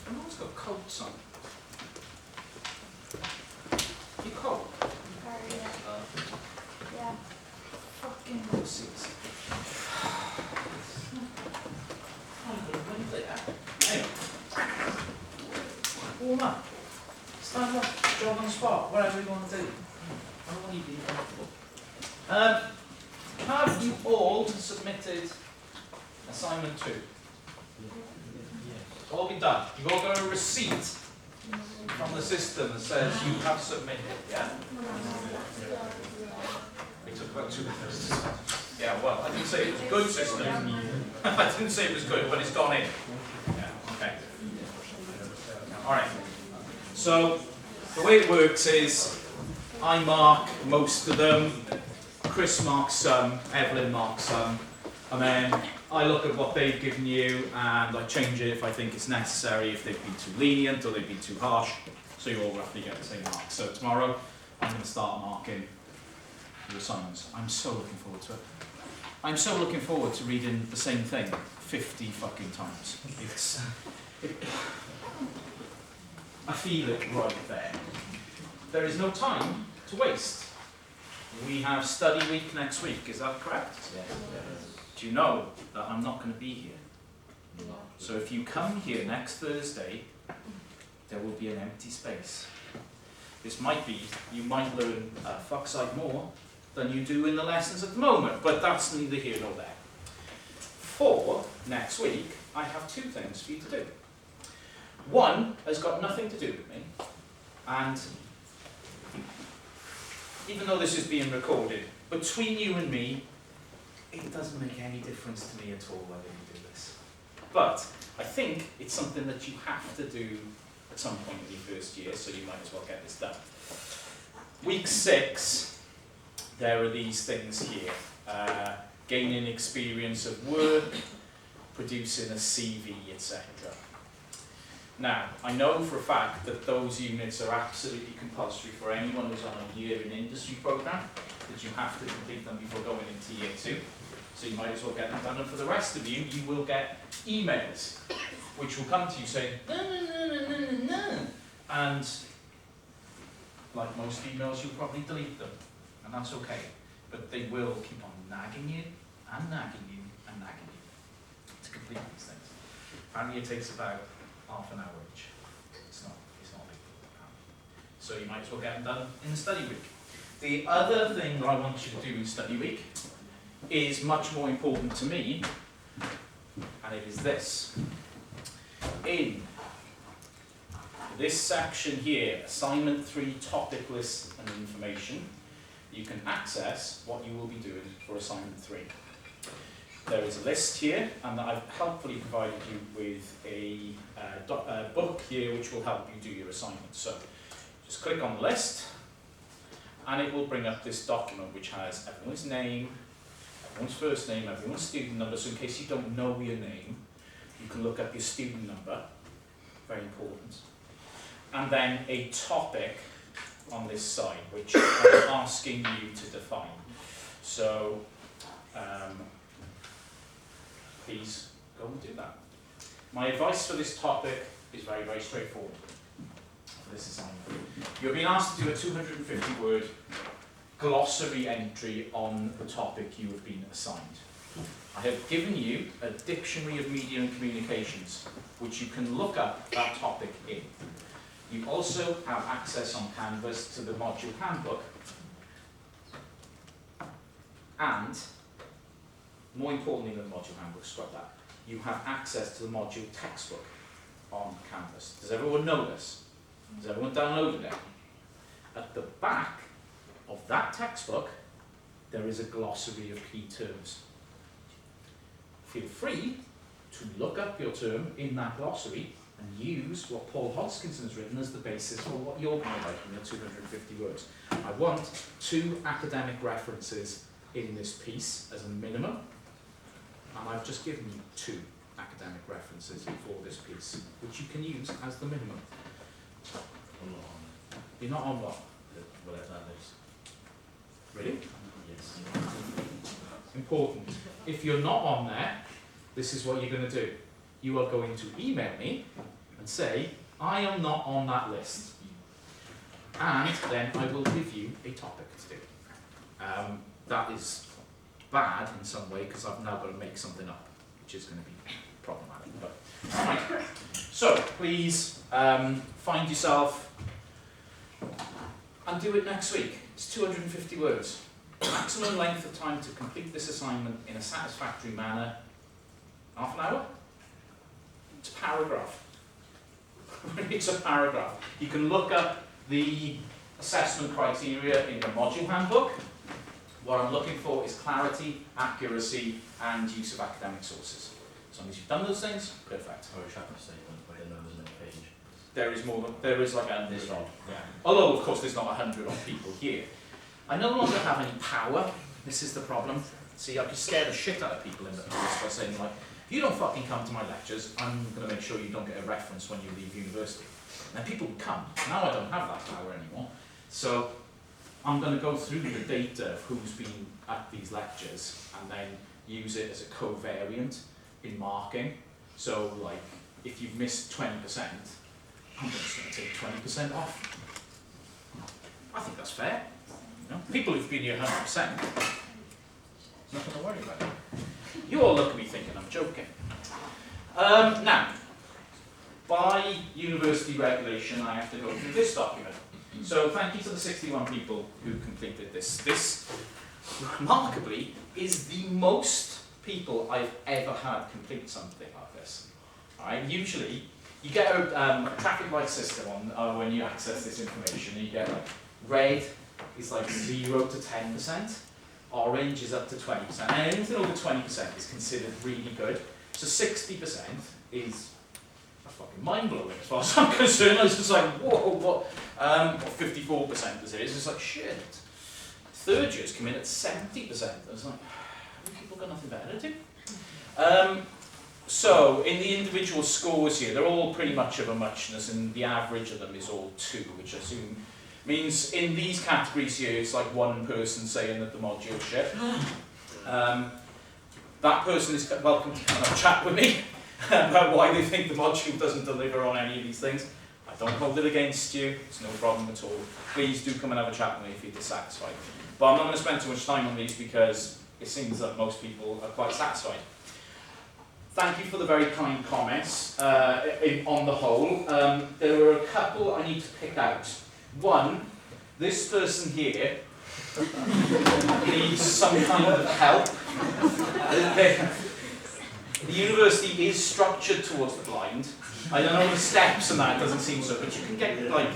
Everyone's got coats on. You cold? Yeah. Fucking pussies. Anyway. Warm up. Stand up, jog on the spot, whatever you want to do. I don't want you to be comfortable. Have you all submitted assignment 2? It's all been done. You've all got a receipt from the system that says you have submitted, yeah? It took about 2 minutes. Yeah, well, I didn't say it was a good system. I didn't say it was good, but it's gone in. Yeah, okay. Alright. So, the way it works is, I mark most of them, Chris marks some, Evelyn marks some, and then I look at what they've given you and I change it if I think it's necessary, if they've been too lenient or they've been too harsh, so you all roughly get the same marks. So tomorrow, I'm going to start marking your assignments. I'm so looking forward to it. I'm so looking forward to reading the same thing 50 fucking times. I feel it right there. There is no time to waste. We have study week next week, is that correct? Yes. Do you know that I'm not going to be here? So if you come here next Thursday, there will be an empty space. This might be, you might learn a fuckside more than you do in the lessons at the moment, but that's neither here nor there. For next week, I have 2 things for you to do. One has got nothing to do with me, and even though this is being recorded, between you and me, it doesn't make any difference to me at all whether you do this. But I think it's something that you have to do at some point in your first year, so you might as well get this done. Week 6, there are these things here. Gaining experience of work, producing a CV, etc. Now, I know for a fact that those units are absolutely compulsory for anyone who's on a year in industry programme, that you have to complete them before going into year 2. So you might as well get them done. And for the rest of you, you will get emails, which will come to you saying, no, no, no, no, no, no, no. And like most emails, you'll probably delete them. And that's okay. But they will keep on nagging you, and nagging you, and nagging you to complete these things. Apparently it takes about half an hour each. It's not big. So you might as well get them done in the study week. The other thing that I want you to do in study week is much more important to me, and it is this. In this section here, assignment 3 topic list and information, you can access what you will be doing for assignment 3. There is a list here, and I've helpfully provided you with a book here which will help you do your assignments. So just click on the list, and it will bring up this document which has everyone's name, everyone's first name, everyone's student number. So in case you don't know your name, you can look up your student number, very important. And then a topic on this side, which I'm asking you to define. So please go and do that. My advice for this topic is very, very straightforward for this assignment. You're being asked to do a 250-word glossary entry on the topic you have been assigned. I have given you a dictionary of media and communications, which you can look up that topic in. You also have access on Canvas to the module handbook, and more importantly than the module handbook, scrub that, you have access to the module textbook on Canvas. Does everyone know this? Has everyone downloaded it? At the back of that textbook, there is a glossary of key terms. Feel free to look up your term in that glossary and use what Paul Hodgkinson has written as the basis for what you're going to write in your 250 words. I want 2 academic references in this piece as a minimum, and I've just given you 2 academic references for this piece, which you can use as the minimum. You're not on what? Whatever that is. Really? Yes. Important. If you're not on there, this is what you're going to do. You are going to email me and say, I am not on that list. And then I will give you a topic to do. That is bad in some way because I've now got to make something up, which is going to be problematic. But right. So please find yourself and do it next week. It's 250 words. Maximum length of time to complete this assignment in a satisfactory manner. Half an hour? It's a paragraph. It's a paragraph. You can look up the assessment criteria in the module handbook. What I'm looking for is clarity, accuracy, and use of academic sources. As long as you've done those things, perfect. Or a chapter statement, but I know there's no page. There is more than, there is like a, This one. yeah. Although of course there's not 100 odd people here. I no longer have any power. This is the problem. See, I could scare the shit out of people in the past by saying like, if you don't fucking come to my lectures, I'm going to make sure you don't get a reference when you leave university. And people would come. Now I don't have that power anymore. So I'm going to go through the data of who's been at these lectures and then use it as a covariant in marking. So like, if you've missed 20%, I'm just going to take 20% off. I think that's fair. You know? People who've been here 100%, nothing to worry about. You all look at me thinking I'm joking. Now, by university regulation, I have to go through this document. So thank you to the 61 people who completed this. This, remarkably, is the most people I've ever had complete something like this. All right? Usually, you get a traffic light system on when you access this information. You get like red is like 0 to 10%, orange is up to 20%, and anything over 20% is considered really good. So 60% is fucking mind-blowing as far as I'm concerned. I was just like, whoa, what? 54% is it? It's just like, shit. Third years come in at 70%. I was like, people got nothing better to do. So, in the individual scores here, they're all pretty much of a muchness, and the average of them is all 2, which I assume means in these categories here, it's like one person saying that the module shit. That person is welcome to come and have a chat with me about why they think the module doesn't deliver on any of these things. I don't hold it against you, it's no problem at all. Please do come and have a chat with me if you're dissatisfied. But I'm not going to spend too much time on these because it seems that most people are quite satisfied. Thank you for the very kind comments on the whole. There were a couple I need to pick out. One, this person here needs some kind of help. The university is structured towards the blind. I don't know the steps and that, it doesn't seem so, but you can get like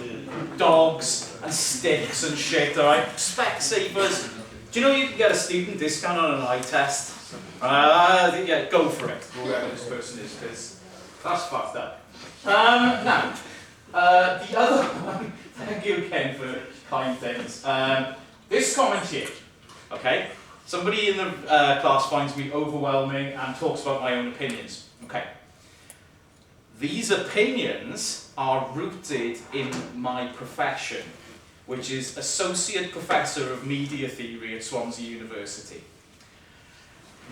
dogs and sticks and shit, alright? Specsavers. Do you know you can get a student discount on an eye test? Yeah, go for it, whoever this person is, because that's fucked up. Now, the other one, thank you Ken for kind things. This comment here, okay? Somebody in the class finds me overwhelming and talks about my own opinions. Okay. These opinions are rooted in my profession, which is Associate Professor of Media Theory at Swansea University.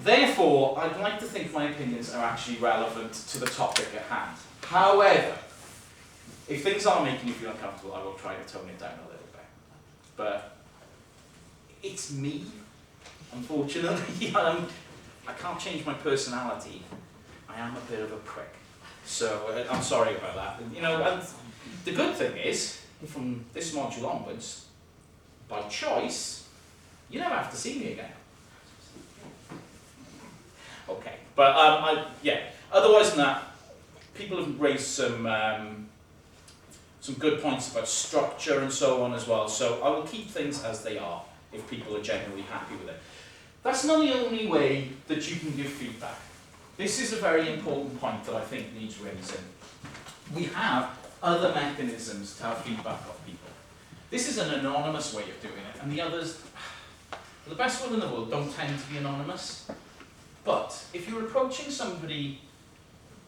Therefore, I'd like to think my opinions are actually relevant to the topic at hand. However, if things are making you feel uncomfortable, I will try to tone it down a little bit. But it's me, unfortunately. I can't change my personality. I am a bit of a prick. So I'm sorry about that. You know, and the good thing is, from this module onwards, by choice, you never have to see me again. Okay, but yeah. Otherwise than that, people have raised some good points about structure and so on as well. So I will keep things as they are if people are generally happy with it. That's not the only way that you can give feedback. This is a very important point that I think needs raising. We have other mechanisms to have feedback of people. This is an anonymous way of doing it, and the others, the best one in the world, don't tend to be anonymous. But if you're approaching somebody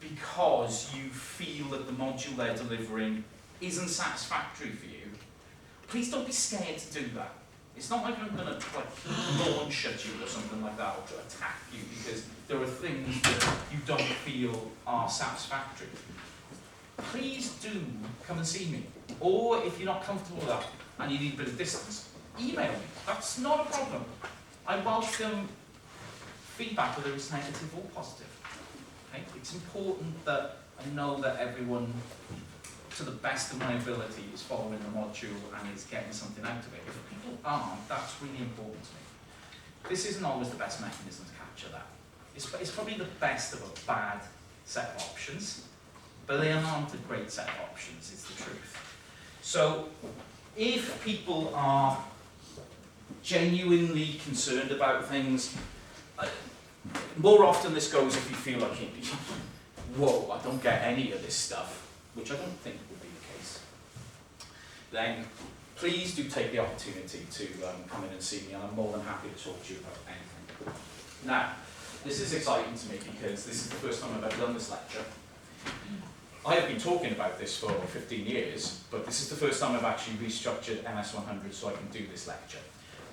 because you feel that the module they're delivering isn't satisfactory for you, please don't be scared to do that. It's not like I'm going to launch at you or something like that, or to attack you because there are things that you don't feel are satisfactory. Please do come and see me. Or if you're not comfortable with that and you need a bit of distance, email me. That's not a problem. I welcome feedback, whether it's negative or positive. Okay? It's important that I know that everyone, to the best of my ability, is following the module and is getting something out of it. If people aren't, that's really important to me. This isn't always the best mechanism to capture that. It's probably the best of a bad set of options, but they aren't a great set of options, is the truth. So, if people are genuinely concerned about things, more often this goes if you feel like, whoa, I don't get any of this stuff, which I don't think would be the case, then please do take the opportunity to come in and see me, and I'm more than happy to talk to you about anything. Now, this is exciting to me because this is the first time I've ever done this lecture. I have been talking about this for 15 years, but this is the first time I've actually restructured MS100 so I can do this lecture.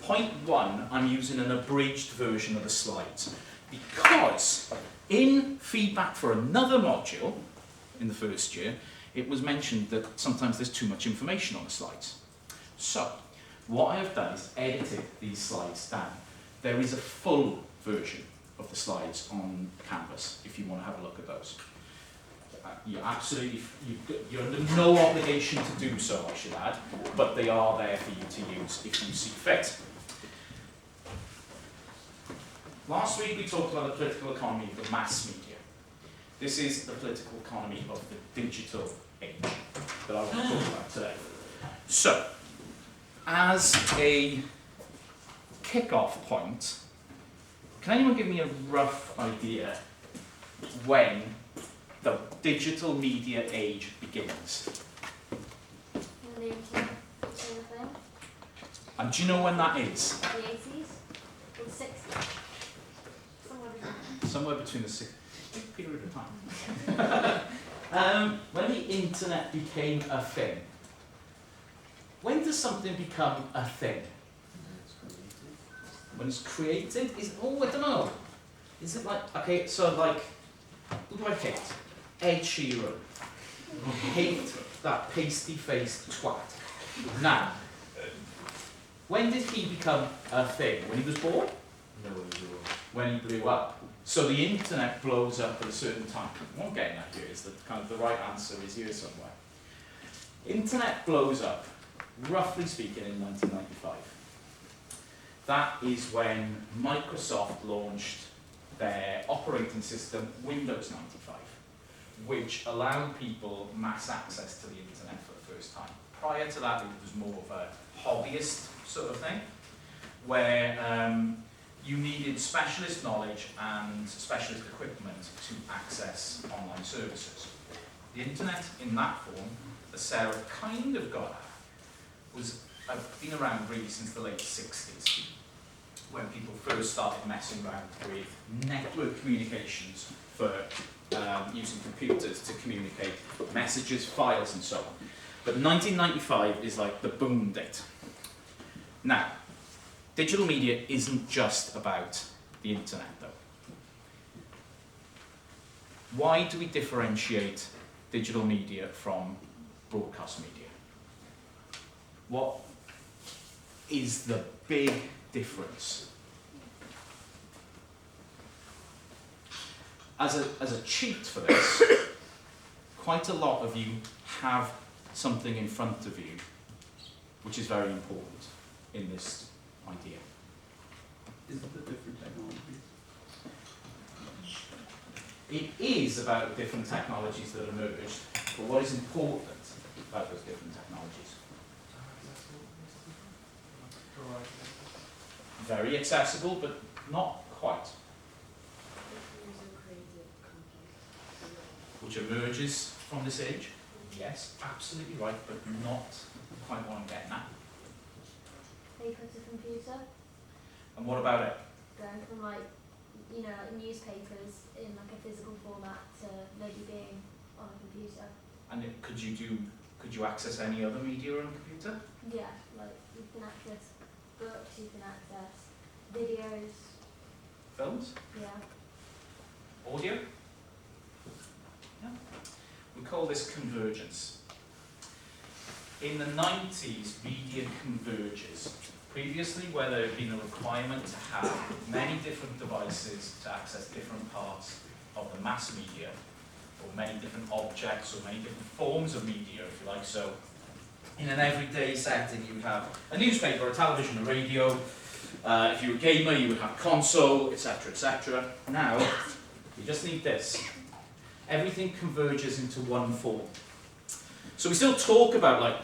Point one, I'm using an abridged version of the slides because in feedback for another module in the first year, it was mentioned that sometimes there's too much information on the slides. So, what I have done is edited these slides down. There is a full version of the slides on Canvas if you want to have a look at those. You're under no obligation to do so, I should add, but they are there for you to use if you see fit. Last week we talked about the political economy of the mass media. This is the political economy of the digital age that I want to talk about today. So, as a kick-off point, can anyone give me a rough idea when the digital media age begins? In the 18th thing? And do you know when that is? The 80s? Or the 60s? Somewhere between the six, big period of time. When the internet became a thing. When does something become a thing? When it's created? I don't know. Is it like, okay, so like, who do I hate? Ed Sheeran. Hate that pasty-faced twat. Now, when did he become a thing? When he was born? No, When he blew up. So the internet blows up at a certain time. What I'm getting at here is that kind of the right answer is here somewhere. Internet blows up, roughly speaking, in 1995. That is when Microsoft launched their operating system, Windows 95, which allowed people mass access to the internet for the first time. Prior to that, it was more of a hobbyist sort of thing, where you needed specialist knowledge and specialist equipment to access online services. The internet in that form, as Sarah kind of got at, was been around really since the late 60s, when people first started messing around with network communications for using computers to communicate messages, files and so on. But 1995 is like the boom date. Now, digital media isn't just about the internet, though. Why do we differentiate digital media from broadcast media? What is the big difference? as a cheat for this, quite a lot of you have something in front of you which is very important in this idea. Is it the different technologies? It is about different technologies that emerged, but what is important about those different technologies? Very accessible, but not quite. Which emerges from this age? Yes, absolutely right, but not quite what I'm getting at. Paper to computer, And what about it? going from like, you know, like newspapers in like a physical format to maybe being on a computer. And could you access any other media on a computer? Yeah, like you can access books, you can access videos, Films? yeah. Audio? Yeah. We call this convergence. In the 90s, media converges. Previously, where there had been a requirement to have many different devices to access different parts of the mass media, or many different objects, or many different forms of media, if you like. So, in an everyday setting, you would have a newspaper, a television, a radio. If you were a gamer, you would have a console, etc., etc. Now, you just need this. Everything converges into one form. So we still talk about, like,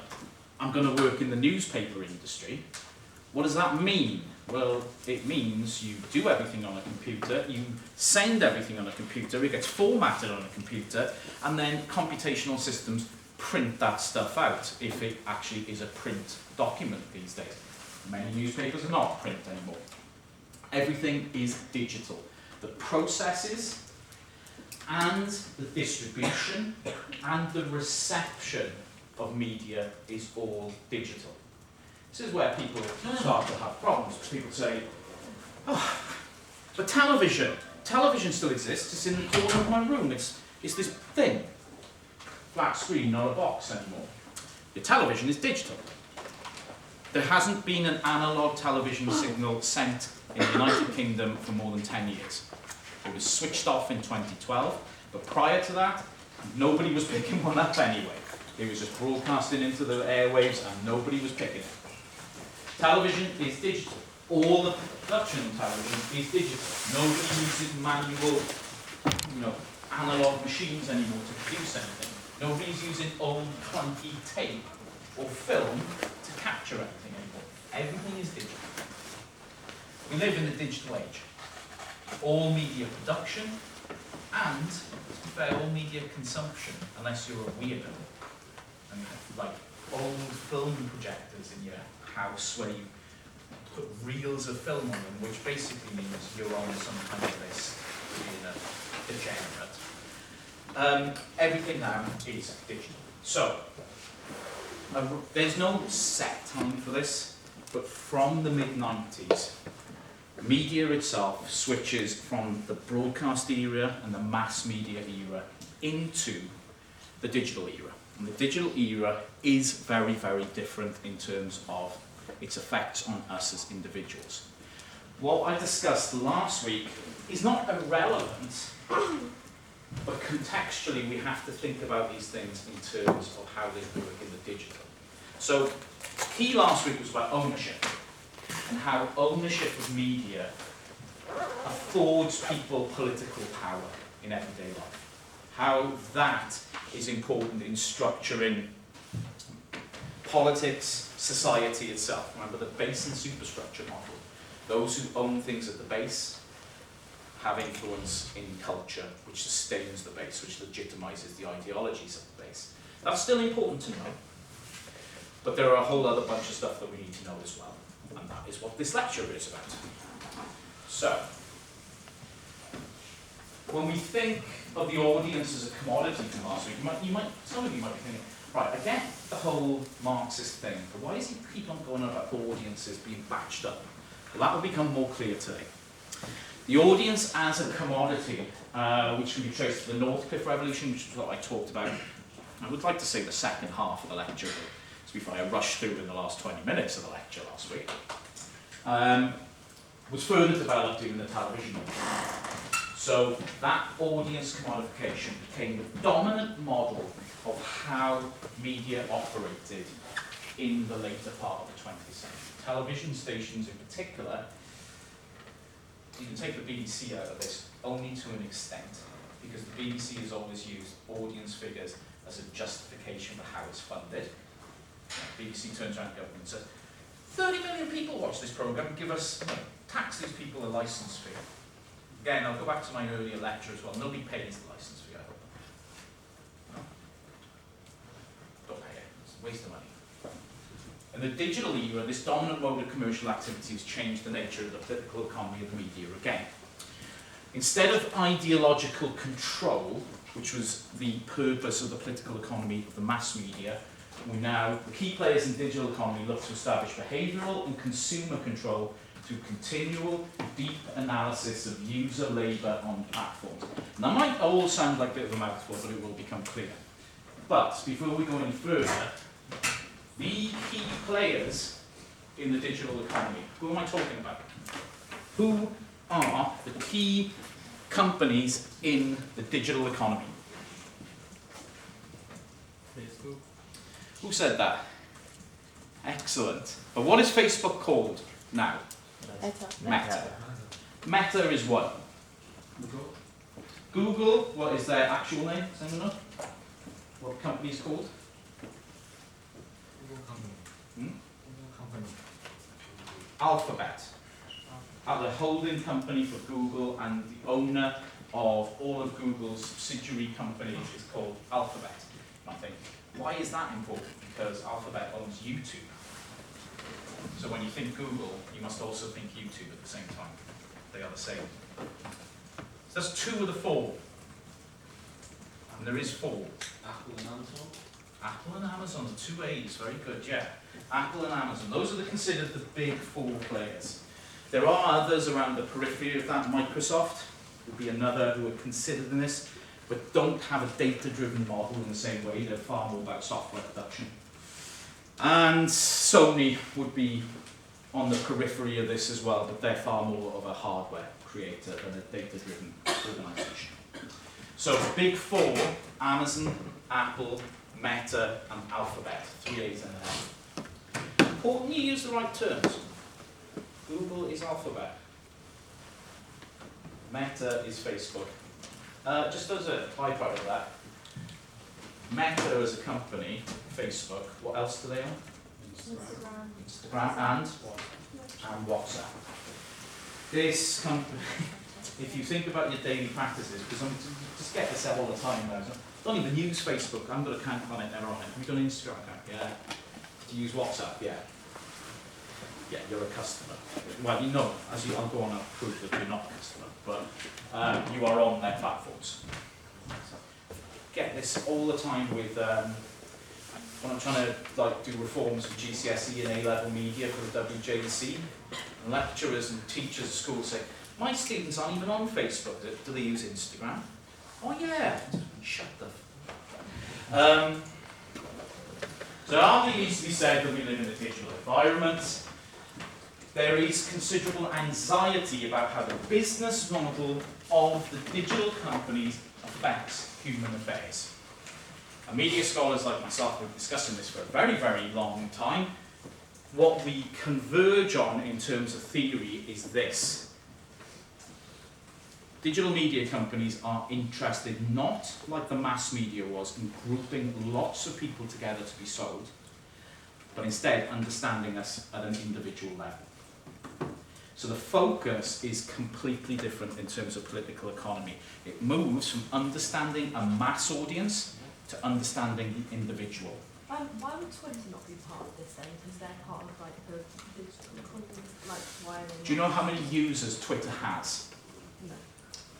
I'm going to work in the newspaper industry. What does that mean? Well, it means you do everything on a computer, you send everything on a computer, it gets formatted on a computer, and then computational systems print that stuff out, if it actually is a print document these days. Many newspapers are not print anymore. Everything is digital. The processes and the distribution and the reception of media is all digital. This is where people start to have problems. People say, oh, but television still exists, it's in the corner of my room, it's this thing. Flat screen, not a box anymore. Your television is digital. There hasn't been an analog television signal sent in the United Kingdom for more than 10 years. It was switched off in 2012, but prior to that, nobody was picking one up anyway. It was just broadcasting into the airwaves and nobody was picking it. Television is digital. All the production in television is digital. Nobody uses manual, analog machines anymore to produce anything. Nobody's using old clunky tape or film to capture anything anymore. Everything is digital. We live in the digital age. All media production and, to be fair, all media consumption, unless you're a weirdo. And like old film projectors in your house where you put reels of film on them, which basically means you're on some kind of list, being a degenerate. Everything now is digital. So, there's no set time for this, but from the mid-90s, media itself switches from the broadcast era and the mass media era into the digital era. And the digital era is very, very different in terms of its effects on us as individuals. What I discussed last week is not irrelevant, but contextually we have to think about these things in terms of how they work in the digital. So, key last week was about ownership, and how ownership of media affords people political power in everyday life. How that is important in structuring politics, society itself. Remember the base and superstructure model. Those who own things at the base have influence in culture, which sustains the base, which legitimizes the ideologies of the base. That's still important to know. But there are a whole other bunch of stuff that we need to know as well. And that is what this lecture is about. So, when we think of the audience as a commodity from last week, some of you might be thinking, right, I get the whole Marxist thing, but why does he keep on going on about audiences being batched up? Well, that will become more clear today. The audience as a commodity, which can be traced to the Northcliffe Revolution, which is what I talked about. I would like to say the second half of the lecture, but to be fair, I rushed through in the last 20 minutes of the lecture last week. Was further developed in the television. So that audience commodification became the dominant model of how media operated in the later part of the 20th century. Television stations in particular, you can take the BBC out of this only to an extent, because the BBC has always used audience figures as a justification for how it's funded. BBC turns around to government and says, 30 million people watch this programme, give us, tax these people a licence fee. Again, I'll go back to my earlier lecture as well. Nobody pays the licence fee, I hope. No? Don't pay it. It's a waste of money. In the digital era, this dominant mode of commercial activity has changed the nature of the political economy of the media again. Instead of ideological control, which was the purpose of the political economy of the mass media, the key players in digital economy look to establish behavioural and consumer control through continual, deep analysis of user labour on platforms. And that might all sound like a bit of a mouthful, but it will become clear. But before we go any further, the key players in the digital economy, who am I talking about? Who are the key companies in the digital economy? Facebook. Who said that? Excellent. But what is Facebook called now? Meta. Meta is what? Google. Google, what is their actual name? Does anyone know? What the company is called? Google company. Google company. Alphabet. The holding company for Google and the owner of all of Google's subsidiary companies is called Alphabet. And I think, why is that important? Because Alphabet owns YouTube. So when you think Google, you must also think YouTube at the same time. They are the same. So that's 2 of the 4. And there is 4. Apple and Amazon. Apple and Amazon, the 2 A's, very good, yeah. Apple and Amazon, those are considered the big 4 players. There are others around the periphery of that. Microsoft would be another who are considered in this, but don't have a data-driven model in the same way. They're far more about software production. And Sony would be on the periphery of this as well, but they're far more of a hardware creator than a data-driven organisation. So big 4, Amazon, Apple, Meta, and Alphabet, 3 A's and an A. Important you use the right terms. Google is Alphabet. Meta is Facebook. Just as a byproduct of that, Meta as a company, Facebook, what else do they own? Instagram and WhatsApp. This company, if you think about your daily practices, because I'm just get this out all the time now. Don't even use Facebook. I haven't got an account on it, never on it. Have you got an Instagram account? Yeah. Do you use WhatsApp? Yeah. Yeah, you're a customer. Well, you know, I'll go on and prove that you're not a customer, but you are on their platforms. Get this all the time with when I'm trying to do reforms for GCSE and A-level media for the WJC, and lecturers and teachers at school say, my students aren't even on Facebook. Do they use Instagram? Oh yeah. Shut the So after it needs to be said that we live in a digital environment, there is considerable anxiety about how the business model of the digital companies affects human affairs. And media scholars like myself have been discussing this for a very, very long time. What we converge on in terms of theory is this. Digital media companies are interested, not like the mass media was, in grouping lots of people together to be sold, but instead understanding us at an individual level. So the focus is completely different in terms of political economy. It moves from understanding a mass audience to understanding the individual. Why would Twitter not be part of this then? Because they're part of the digital economy, why are they? Do you know how many users Twitter has? No.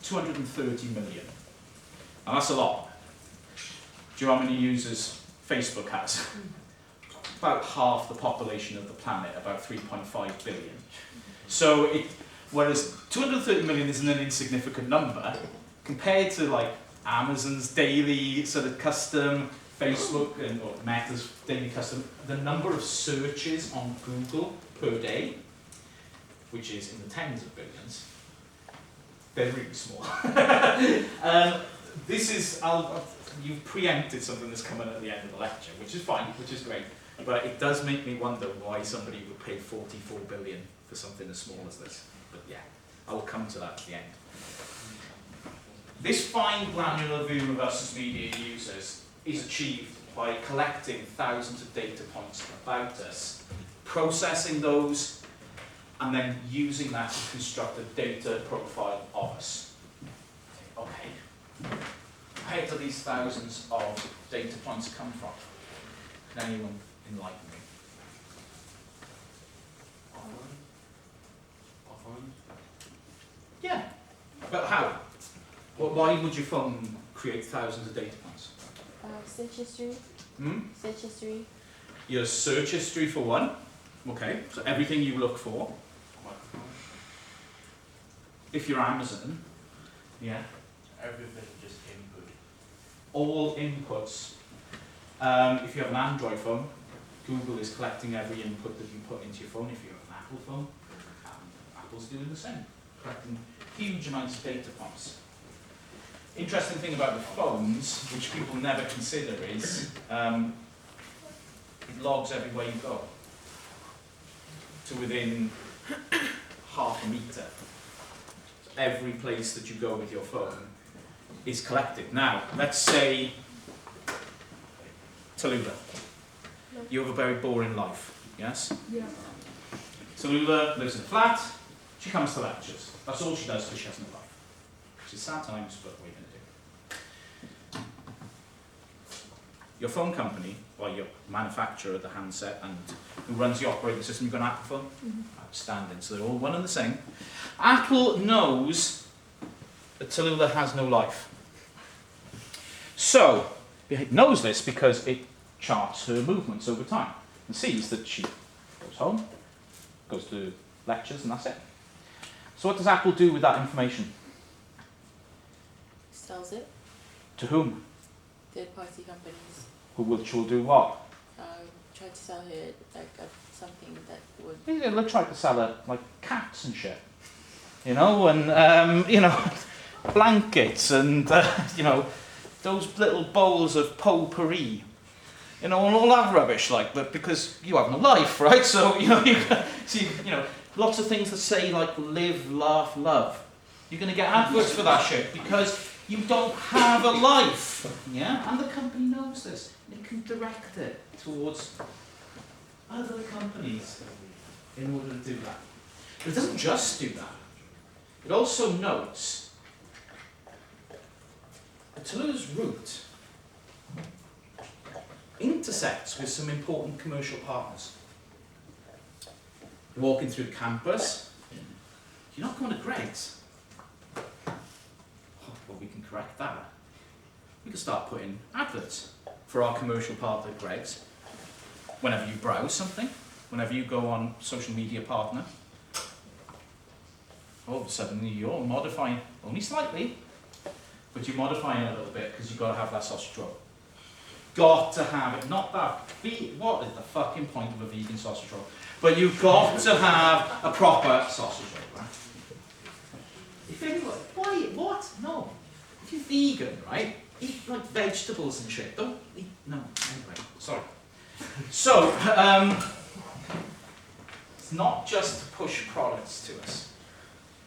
230 million. And that's a lot. Do you know how many users Facebook has? About half the population of the planet, about 3.5 billion. So whereas 230 million isn't an insignificant number, compared to Amazon's daily sort of custom, Facebook or Meta's daily custom, the number of searches on Google per day, which is in the tens of billions, They're really small. This is, you've preempted something that's coming at the end of the lecture, which is fine, which is great. But it does make me wonder why somebody would pay 44 billion for something as small as this. But yeah, I will come to that at the end. This fine granular view of us as media users is achieved by collecting thousands of data points about us, processing those, and then using that to construct a data profile of us. Okay. Where do these thousands of data points come from? Can anyone enlighten me? Yeah, but how? Well, why would your phone create thousands of data points? Search history. Search history. Your search history for one. Okay, so everything you look for. If you're Amazon, yeah. Everything just input. All inputs. If you have an Android phone, Google is collecting every input that you put into your phone. If you have an Apple phone, Apple's doing the same, collecting huge amounts of data points. Interesting thing about the phones, which people never consider, is it logs everywhere you go to within half a metre. So every place that you go with your phone is collected. Now, let's say Tallulah. You have a very boring life, yes? Yeah. Tallulah lives in a flat. She comes to lectures. That's all she does because she has no life. Which is sad times, but what are you going to do? Your phone company, or your manufacturer of the handset, and who runs the operating system, you've got an Apple phone? Outstanding. So they're all one and the same. Apple knows that Tallulah has no life. So, it knows this because it charts her movements over time and sees that she goes home, goes to lectures, and that's it. So what does Apple do with that information? Sells it. To whom? Third-party companies. Which will do what? Try to sell her like something that would. They'll try to sell her like cats and shit, you know, and you know, blankets and you know, those little bowls of potpourri, you know, and all that rubbish like that, because you have no life, right? So you know, you know, lots of things that say like live, laugh, love. You're going to get adverts for that shit because you don't have a life, yeah. And the company knows this. It can direct it towards other companies in order to do that. But it doesn't just do that. It also notes that Tallulah's route intersects with some important commercial partners. You're walking through the campus, you're not going to Greg's. Oh, well, we can correct that. We can start putting adverts for our commercial partner Greg's. Whenever you browse something, whenever you go on social media partner, all of a sudden you're modifying, only slightly, but you're modifying it a little bit because you've got to have that sausage roll. Got to have it, not that, what is the fucking point of a vegan sausage roll? But you've got to have a proper sausage roll, right? If anyone, why, what? No. If you're vegan, right, eat like vegetables and shit. Don't eat, no, anyway, sorry. So, it's not just to push products to us.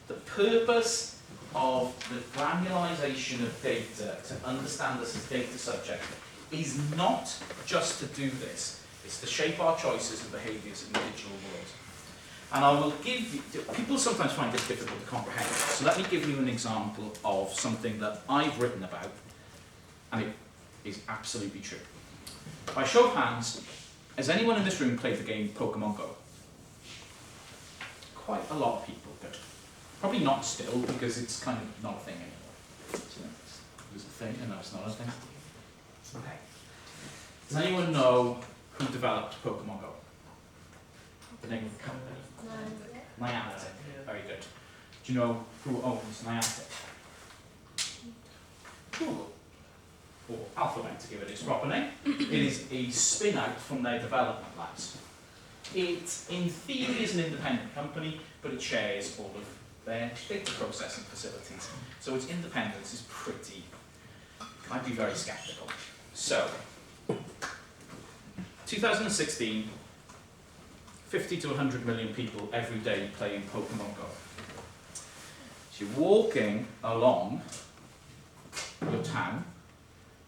The purpose of the granularization of data to understand us as data subject is not just to do this, it's to shape our choices and behaviours in the digital world. And I will give you, people sometimes find this difficult to comprehend, so let me give you an example of something that I've written about, and it is absolutely true. By show of hands, has anyone in this room played the game Pokemon Go? Quite a lot of people do. Probably not still, because it's kind of not a thing anymore. It was a thing, and now it's not a thing. Okay. Does anyone know who developed Pokemon Go? The name of the company? No. Niantic. Very good. Do you know who owns Niantic? Google. Or Alphabet, to give it its proper name. It is a spin-out from their development labs. It, in theory, is an independent company, but it shares all of their data processing facilities. So its independence is pretty, I'd be very skeptical. So, 2016, 50 to 100 million people every day playing Pokemon Go. So you're walking along your town,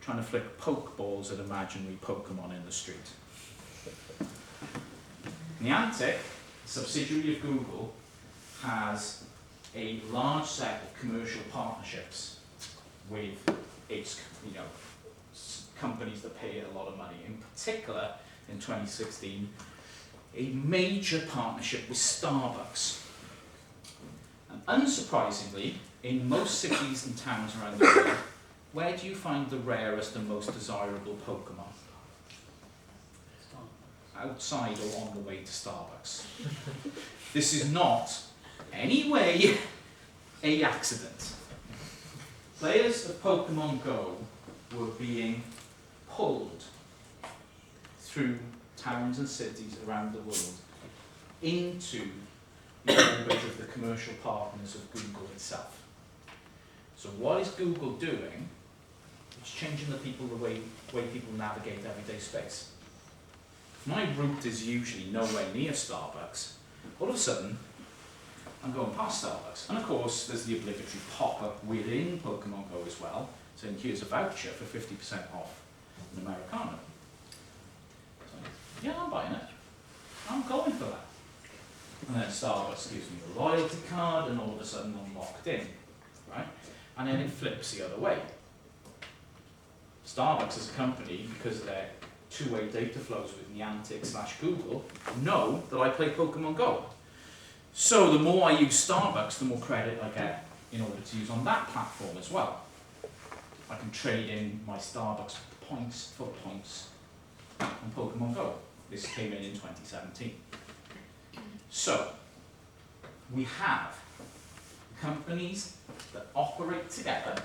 trying to flick Pokeballs at imaginary Pokemon in the street. Niantic, a subsidiary of Google, has a large set of commercial partnerships with its, companies that pay it a lot of money. In particular, in 2016, a major partnership with Starbucks. And unsurprisingly, in most cities and towns around the world, where do you find the rarest and most desirable Pokemon? Outside or on the way to Starbucks. This is not any way a accident. Players of Pokemon Go were being pulled through towns and cities around the world into the orbit of the commercial partners of Google itself. So what is Google doing? It's changing the way people navigate everyday space. If my route is usually nowhere near Starbucks, all of a sudden I'm going past Starbucks. And of course there's the obligatory pop-up within Pokemon Go as well, saying here's a voucher for 50% off an Americano. So, yeah, I'm buying it. I'm going for that. And then Starbucks gives me the loyalty card, and all of a sudden I'm locked in, right? And then it flips the other way. Starbucks as a company, because of their two-way data flows with Niantic/Google, know that I play Pokemon Go. So the more I use Starbucks, the more credit I get in order to use on that platform as well. I can trade in my Starbucks points for points on Pokemon Go. This came in 2017. So, we have companies that operate together.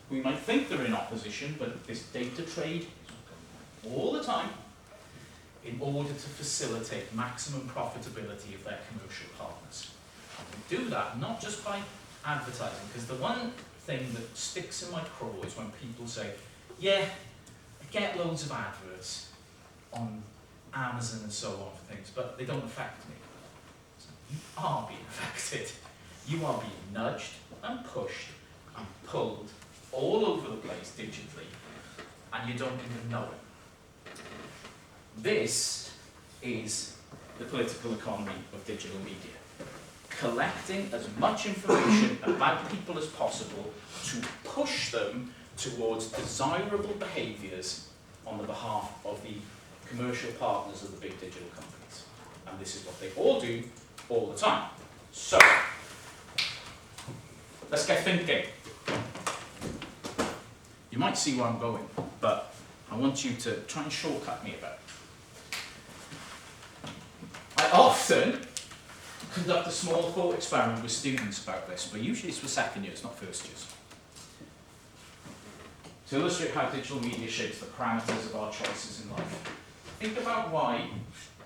We might think they're in opposition, but this data trade is going on all the time in order to facilitate maximum profitability of their commercial partners. And we do that not just by advertising, because the one thing that sticks in my craw is when people say, yeah, I get loads of adverts on Amazon and so on for things, but they don't affect me. So you are being affected. You are being nudged and pushed and pulled all over the place digitally, and you don't even know it. This is the political economy of digital media. Collecting as much information about people as possible to push them towards desirable behaviours on the behalf of the commercial partners of the big digital companies. And this is what they all do all the time. So, let's get thinking. You might see where I'm going, but I want you to try and shortcut me a bit. I often conduct a small thought experiment with students about this, but usually it's for second years, not first years. To illustrate how digital media shapes the parameters of our choices in life. Think about why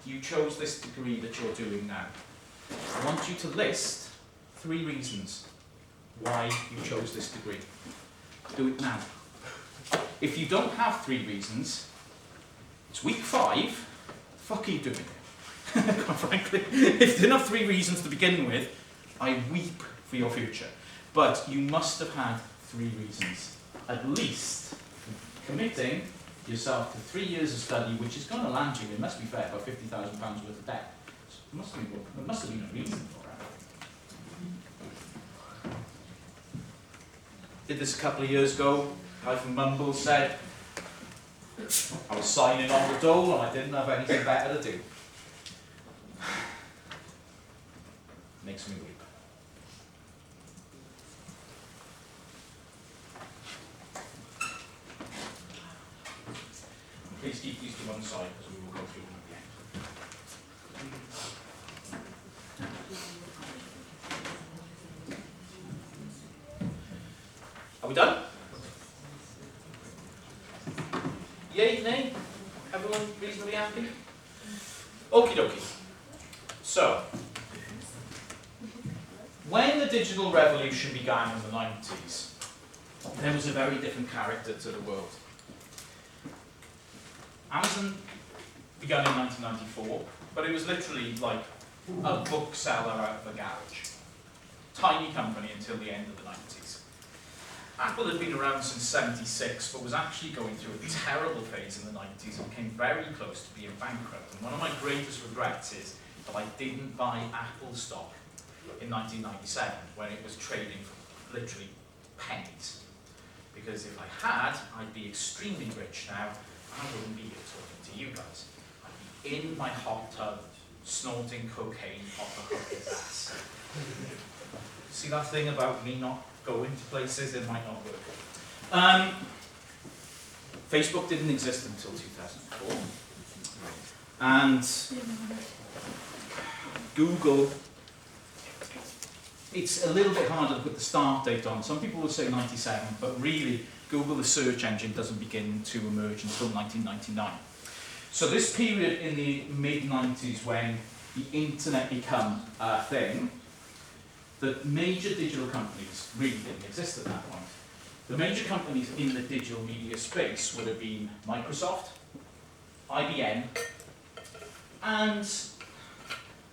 you chose this degree that you're doing now. I want you to list 3 reasons why you chose this degree. Do it now. If you don't have 3 reasons, it's week 5, fuck are you doing it? Quite frankly, if you don't have 3 reasons to begin with, I weep for your future. But you must have had 3 reasons. At least committing yourself to 3 years of study, which is going to land you, it must be fair, about £50,000 worth of debt. So there must have been a reason for it. Did this a couple of years ago. Guy from Mumble said, I was signing on the dole and I didn't have anything better to do. Makes me weep. Please keep these to one side because we will go through them at the end. Are we done? Yay, nay? Everyone reasonably happy? Okie dokie. So, When the digital revolution began in the 90s, there was a very different character to the world. Amazon began in 1994, but it was literally like a bookseller out of a garage. Tiny company until the end of the 90s. Apple had been around since '76, but was actually going through a terrible phase in the 90s and came very close to being bankrupt. And one of my greatest regrets is that I didn't buy Apple stock in 1997 when it was trading for literally pennies. Because if I had, I'd be extremely rich now, and I wouldn't be here talking to you guys. I'd be in my hot tub, snorting cocaine off a hooker's ass. See that thing about me not going to places? It might not work. Facebook didn't exist until 2004. And Google, it's a little bit harder to put the start date on. Some people will say 97, but really, Google, the search engine, doesn't begin to emerge until 1999. So this period in the mid-90s when the internet became a thing, the major digital companies really didn't exist at that point. The major companies in the digital media space would have been Microsoft, IBM, and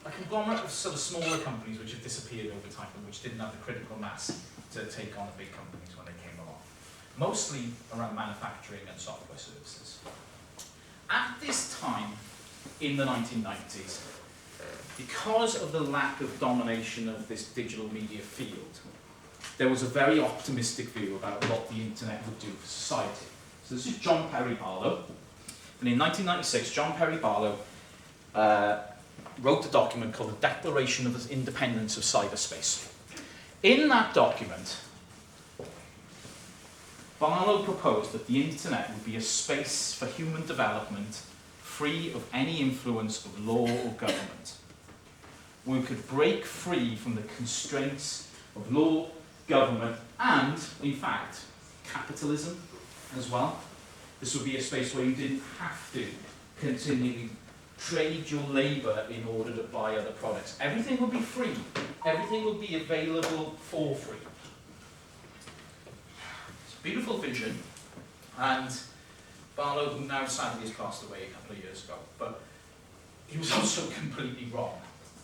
a conglomerate of sort of smaller companies which have disappeared over time and which didn't have the critical mass to take on the big companies when they came along. Mostly around manufacturing and software services. At this time, in the 1990s, because of the lack of domination of this digital media field, there was a very optimistic view about what the internet would do for society. So this is John Perry Barlow, and in 1996, John Perry Barlow wrote a document called the Declaration of the Independence of Cyberspace. In that document, Barlow proposed that the internet would be a space for human development free of any influence of law or government. We could break free from the constraints of law, government, and, in fact, capitalism as well. This would be a space where you didn't have to continually trade your labour in order to buy other products. Everything would be free. Everything would be available for free. It's a beautiful vision, and Barlow, who now sadly has passed away a couple of years ago, but he was also completely wrong,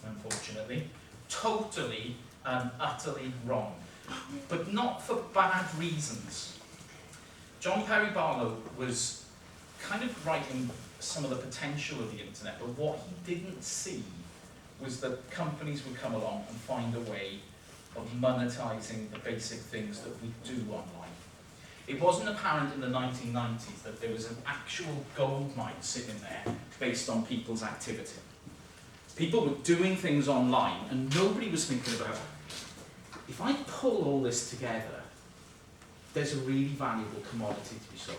unfortunately. Totally and utterly wrong. But not for bad reasons. John Perry Barlow was kind of writing some of the potential of the internet, but what he didn't see was that companies would come along and find a way of monetizing the basic things that we do online. It wasn't apparent in the 1990s that there was an actual gold mine sitting there based on people's activity. People were doing things online and nobody was thinking about, if I pull all this together, there's a really valuable commodity to be sold.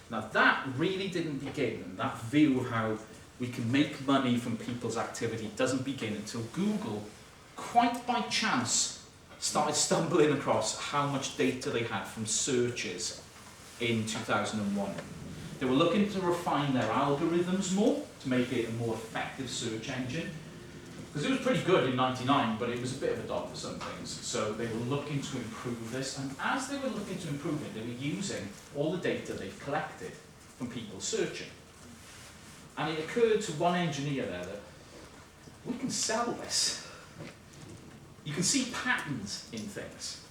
Now that really didn't begin, and that view of how we can make money from people's activity doesn't begin until Google, quite by chance, started stumbling across how much data they had from searches in 2001. They were looking to refine their algorithms more, to make it a more effective search engine. Because it was pretty good in '99, but it was a bit of a dog for some things. So they were looking to improve this, and as they were looking to improve it, they were using all the data they'd collected from people searching. And it occurred to one engineer there that we can sell this. You can see patterns in things.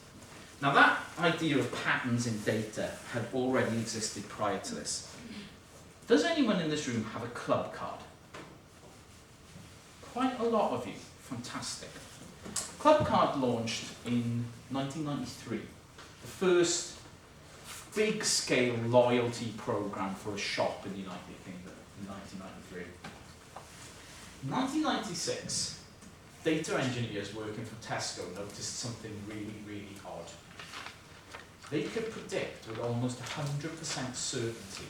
Now that idea of patterns in data had already existed prior to this. Does anyone in this room have a club card? Quite a lot of you. Fantastic. Club Card launched in 1993. The first big-scale loyalty program for a shop in the United Kingdom in 1993. In 1996, data engineers working for Tesco noticed something really, really odd. They could predict with almost 100% certainty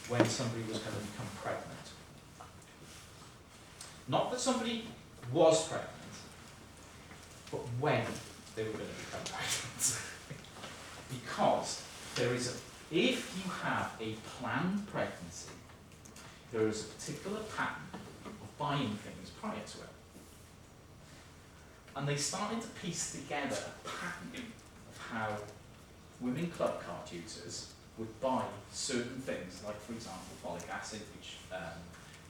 when somebody was going to become pregnant. Not that somebody was pregnant, but when they were going to become pregnant. Because if you have a planned pregnancy, there is a particular pattern of buying things prior to it. And they started to piece together a pattern of how women club card users would buy certain things, like for example folic acid, which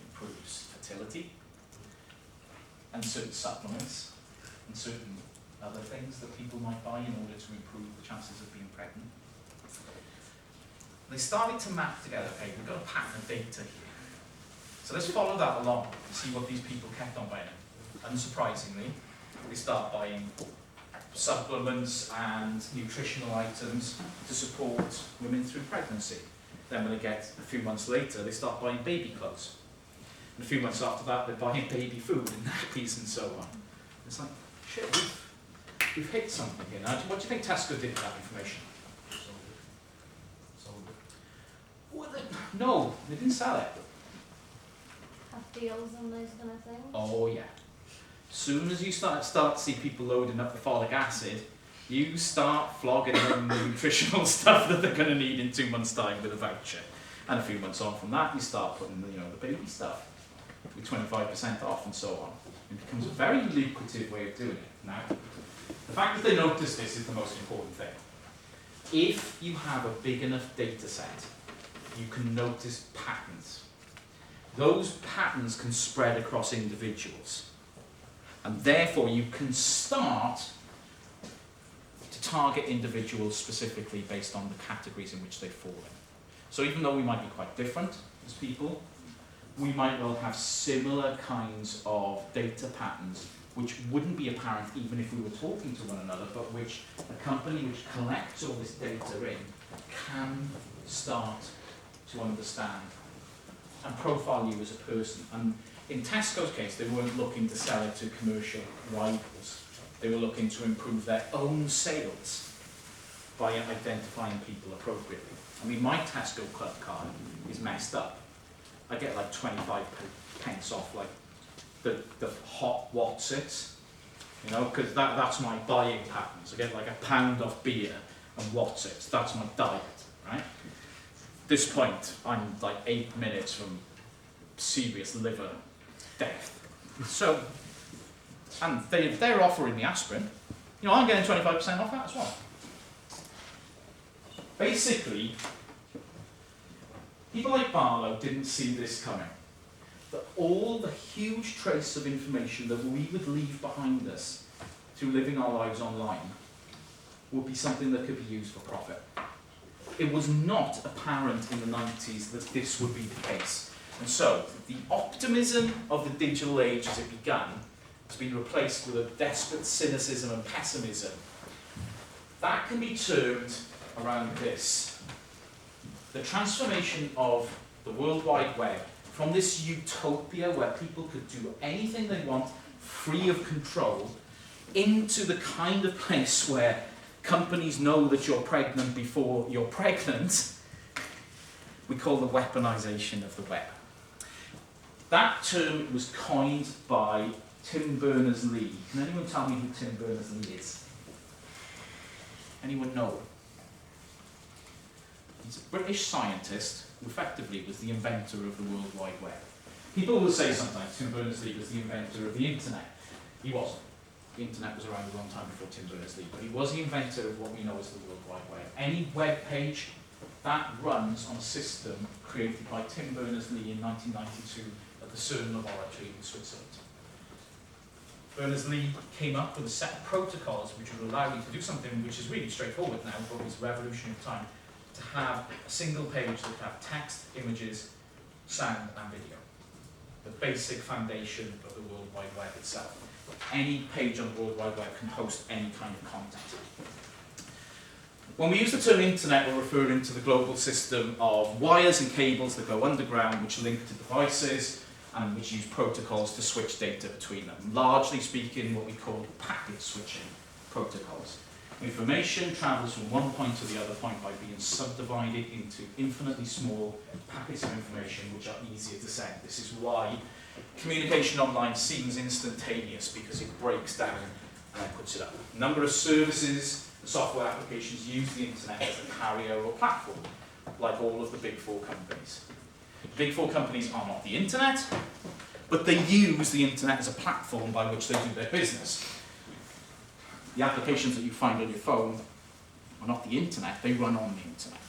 improves fertility, and certain supplements, and certain other things that people might buy in order to improve the chances of being pregnant. They started to map together, okay, we've got a pattern of data here. So let's follow that along and see what these people kept on buying. Unsurprisingly, they start buying supplements and nutritional items to support women through pregnancy. Then when they get a few months later, they start buying baby clothes. And a few months after that, they're buying baby food and nappies and so on. It's like, shit, we've hit something here. Now, what do you think Tesco did with that information? Sold it. Well, no, they didn't sell it. Have deals on those kind of things. Oh yeah. Soon as you start to see people loading up the folic acid, you start flogging them the nutritional stuff that they're going to need in 2 months' time with a voucher. And a few months on from that, you start putting the baby stuff with 25% off and so on. It becomes a very lucrative way of doing it. Now, the fact that they notice this is the most important thing. If you have a big enough data set, you can notice patterns. Those patterns can spread across individuals. And therefore you can start to target individuals specifically based on the categories in which they fall in. So even though we might be quite different as people, we might well have similar kinds of data patterns which wouldn't be apparent even if we were talking to one another, but which a company which collects all this data in can start to understand and profile you as a person. And in Tesco's case, they weren't looking to sell it to commercial rivals. They were looking to improve their own sales by identifying people appropriately. I mean, my Tesco club card is messed up. I get like 25 pence off like the hot Watsits, because that's my buying patterns. I get like £1 off beer and Watsits. That's my diet, right? At this point, I'm like 8 minutes from serious liver death. So, and they're offering the aspirin. I'm getting 25% off that as well. Basically, people like Barlow didn't see this coming. That all the huge trace of information that we would leave behind us through living our lives online would be something that could be used for profit. It was not apparent in the 90s that this would be the case. And so, the optimism of the digital age as it began has been replaced with a desperate cynicism and pessimism. That can be termed around this. The transformation of the World Wide Web from this utopia where people could do anything they want, free of control, into the kind of place where companies know that you're pregnant before you're pregnant, we call the weaponization of the web. That term was coined by Tim Berners-Lee. Can anyone tell me who Tim Berners-Lee is? Anyone know? He's a British scientist who effectively was the inventor of the World Wide Web. People will say sometimes Tim Berners-Lee was the inventor of the internet. He wasn't. The internet was around a long time before Tim Berners-Lee, but he was the inventor of what we know as the World Wide Web. Any web page that runs on a system created by Tim Berners-Lee in 1992 at the CERN laboratory in Switzerland. Berners-Lee came up with a set of protocols which would allow you to do something which is really straightforward now, but was revolutionary at the time, to have a single page that would have text, images, sound and video. The basic foundation of the World Wide Web itself. Any page on the World Wide Web can host any kind of content. When we use the term internet, we're referring to the global system of wires and cables that go underground, which link to devices and which use protocols to switch data between them. Largely speaking, what we call packet switching protocols. Information travels from one point to the other point by being subdivided into infinitely small packets of information which are easier to send. This is why communication online seems instantaneous, because it breaks down and then puts it up. A number of services and software applications use the internet as a carrier or platform, like all of the big four companies. The big four companies are not the internet, but they use the internet as a platform by which they do their business. the applications that you find on your phone are not the internet, they run on the internet.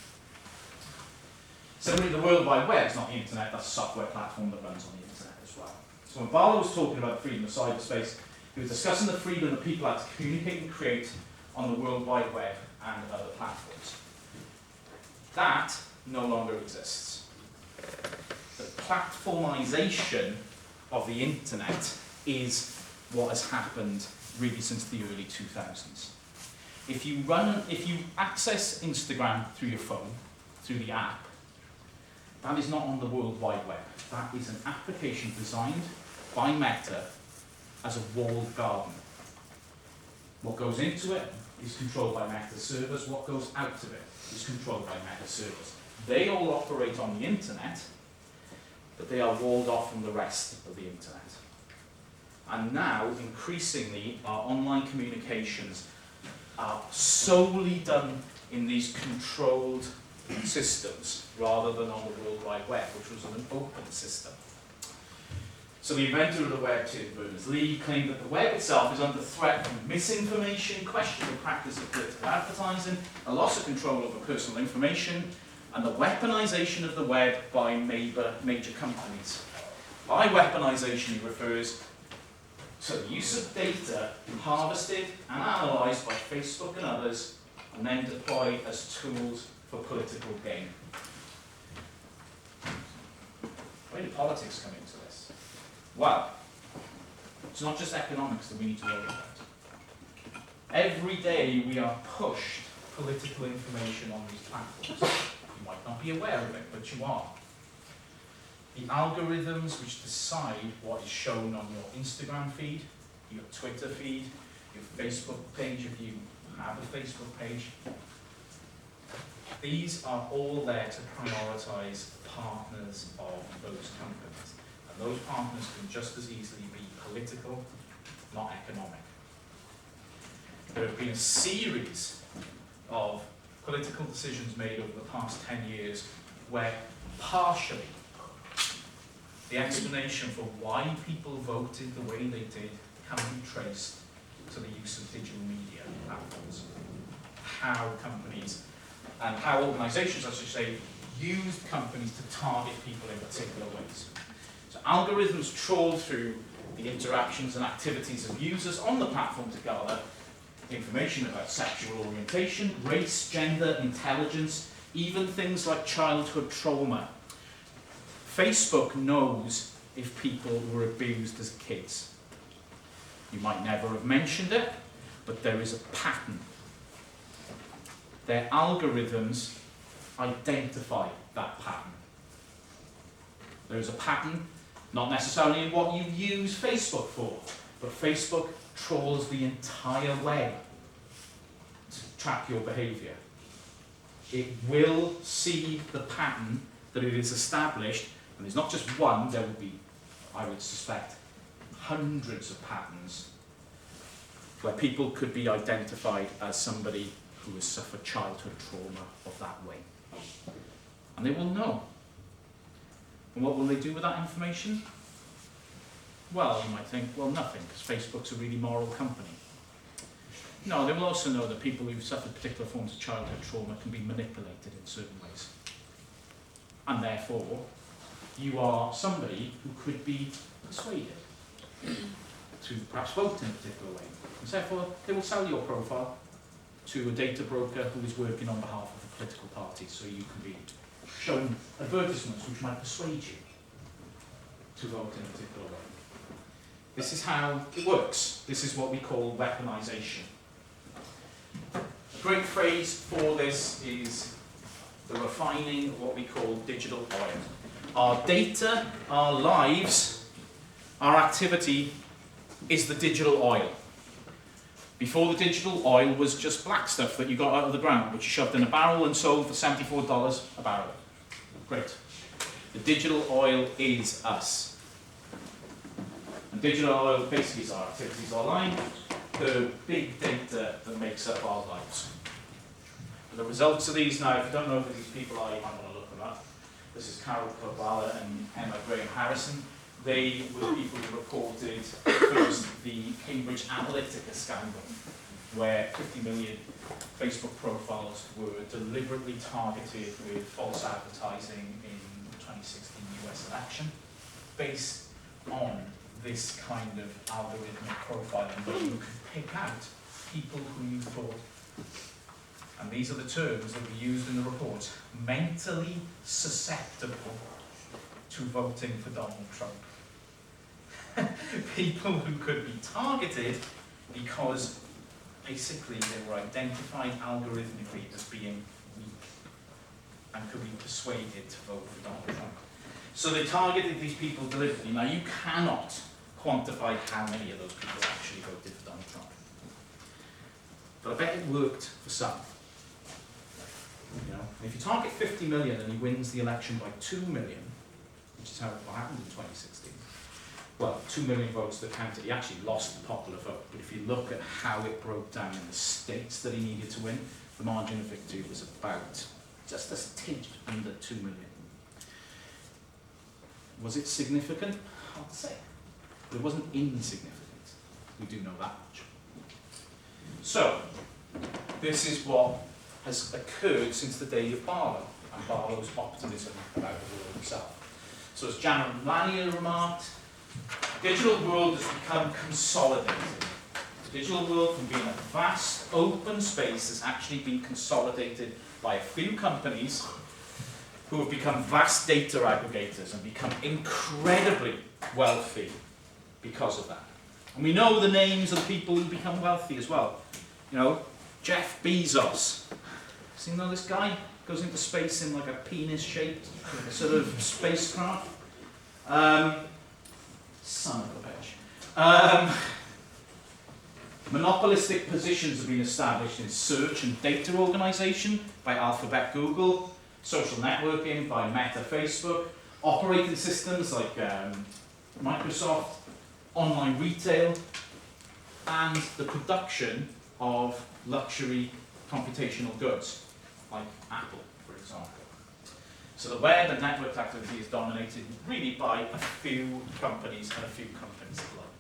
Similarly, the World Wide Web is not the internet, that's a software platform that runs on the internet as well. So when Barlow was talking about the freedom of cyberspace, he was discussing the freedom that people have to communicate and create on the World Wide Web and other platforms. That no longer exists. The platformization of the internet is what has happened really since the early 2000s. If you access Instagram through your phone, through the app, that is not on the World Wide Web. That is an application designed by Meta as a walled garden. What goes into it is controlled by Meta servers. What goes out of it is controlled by Meta servers. They all operate on the internet, but they are walled off from the rest of the internet. And now, increasingly, our online communications are solely done in these controlled systems rather than on the World Wide Web, which was an open system. So the inventor of the web, Tim Berners-Lee, claimed that the web itself is under threat from misinformation, questionable practice of political advertising, a loss of control over personal information, and the weaponization of the web by major companies. By weaponization, he refers to the use of data harvested and analysed by Facebook and others, and then deployed as tools for political gain. Where did politics come into this? Well, it's not just economics that we need to worry about. Every day we are pushed political information on these platforms. You might not be aware of it, but you are. The algorithms which decide what is shown on your Instagram feed, your Twitter feed, your Facebook page, if you have a Facebook page, these are all there to prioritise partners of those companies. And those partners can just as easily be political, not economic. There have been a series of political decisions made over the past 10 years where partially the explanation for why people voted the way they did can be traced to the use of digital media platforms. How companies and how organisations, I should say, used companies to target people in particular ways. So algorithms trawl through the interactions and activities of users on the platform to gather information about sexual orientation, race, gender, intelligence, even things like childhood trauma. Facebook knows if people were abused as kids. You might never have mentioned it, but there is a pattern. Their algorithms identify that pattern. There is a pattern, not necessarily in what you use Facebook for, but Facebook trawls the entire web to track your behaviour. It will see the pattern that it is established, and there's not just one, there will be, I would suspect, hundreds of patterns where people could be identified as somebody who has suffered childhood trauma of that way. And they will know. And what will they do with that information? Well, you might think, well, nothing, because Facebook's a really moral company. No, they will also know that people who've suffered particular forms of childhood trauma can be manipulated in certain ways. And therefore, you are somebody who could be persuaded to perhaps vote in a particular way. And therefore, they will sell your profile to a data broker who is working on behalf of a political party, so you can be shown advertisements which might persuade you to vote in a particular way. This is how it works. This is what we call weaponization. A great phrase for this is the refining of what we call digital oil. Our data, our lives, our activity is the digital oil. Before the digital oil was just black stuff that you got out of the ground, which you shoved in a barrel and sold for $74 a barrel. Great. The digital oil is us. And digital oil basically is our activities online, the big data that makes up our lives. And the results of these now, if you don't know who these people are, you might want to look them up. This is Carol Corvala and Emma Graham Harrison. They were the people who reported first the Cambridge Analytica scandal. where 50 million Facebook profiles were deliberately targeted with false advertising in the 2016 US election, based on this kind of algorithmic profiling where you could pick out people who you thought, and these are the terms that we used in the report, mentally susceptible to voting for Donald Trump. People who could be targeted because basically they were identified algorithmically as being weak and could be persuaded to vote for Donald Trump. So they targeted these people deliberately. Now you cannot quantify how many of those people actually voted for Donald Trump. But I bet it worked for some. You know, if you target 50 million and he wins the election by 2 million, which is how it happened in 2016, well, 2 million votes that counted. He actually lost the popular vote, but if you look at how it broke down in the states that he needed to win, the margin of victory was about just a tinge under 2 million. Was it significant? Hard to say. But it wasn't insignificant. We do know that much. So, this is what has occurred since the day of Barlow, and Barlow's optimism about the world itself. So as Janet Lanier remarked, the digital world has become consolidated. The digital world, from being a vast open space, has actually been consolidated by a few companies who have become vast data aggregators and become incredibly wealthy because of that. And we know the names of the people who become wealthy as well. You know, Jeff Bezos. So you know this guy goes into space in like a penis-shaped sort of spacecraft. Son of a bitch. Monopolistic positions have been established in search and data organization by Alphabet Google, social networking by Meta Facebook, operating systems like Microsoft, online retail, and the production of luxury computational goods like Apple, for example. So the web and network activity is dominated really by a few companies and a few companies alone.